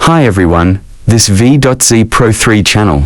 Hi everyone, this V.Z Pro 3 channel.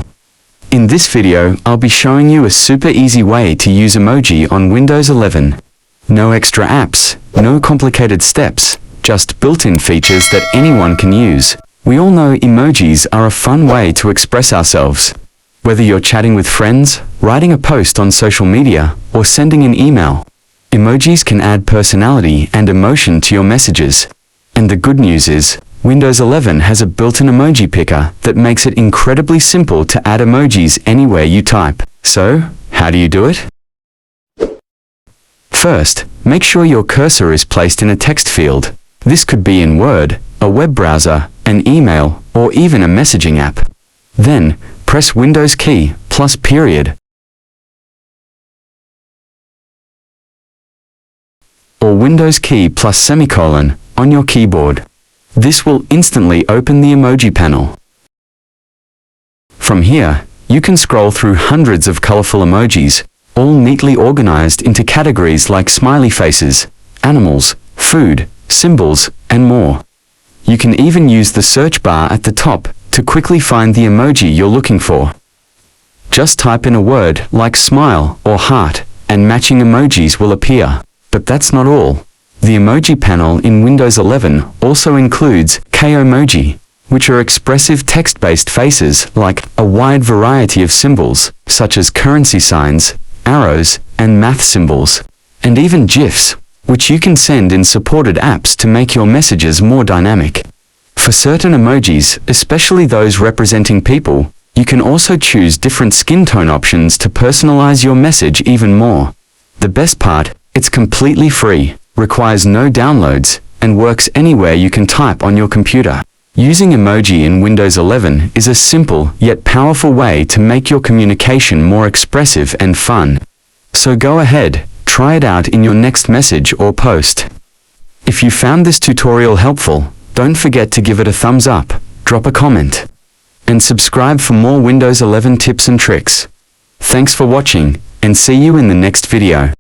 In this video, I'll be showing you a super easy way to use emoji on Windows 11. No extra apps, no complicated steps, just built-in features that anyone can use. We all know emojis are a fun way to express ourselves. Whether you're chatting with friends, writing a post on social media, or sending an email, emojis can add personality and emotion to your messages. And the good news is, Windows 11 has a built-in emoji picker that makes it incredibly simple to add emojis anywhere you type. So, how do you do it? First, make sure your cursor is placed in a text field. This could be in Word, a web browser, an email, or even a messaging app. Then, press Windows key plus period or Windows key plus semicolon on your keyboard. This will instantly open the emoji panel. From here, you can scroll through hundreds of colorful emojis, all neatly organized into categories like smiley faces, animals, food, symbols, and more. You can even use the search bar at the top to quickly find the emoji you're looking for. Just type in a word like smile or heart, and matching emojis will appear. But that's not all. The emoji panel in Windows 11 also includes K-emoji, which are expressive text-based faces like a wide variety of symbols, such as currency signs, arrows, and math symbols, and even GIFs, which you can send in supported apps to make your messages more dynamic. For certain emojis, especially those representing people, you can also choose different skin tone options to personalize your message even more. The best part, it's completely free, requires no downloads, and works anywhere you can type on your computer. Using emoji in Windows 11 is a simple yet powerful way to make your communication more expressive and fun. So go ahead, try it out in your next message or post. If you found this tutorial helpful, don't forget to give it a thumbs up, drop a comment, and subscribe for more Windows 11 tips and tricks. Thanks for watching, and see you in the next video.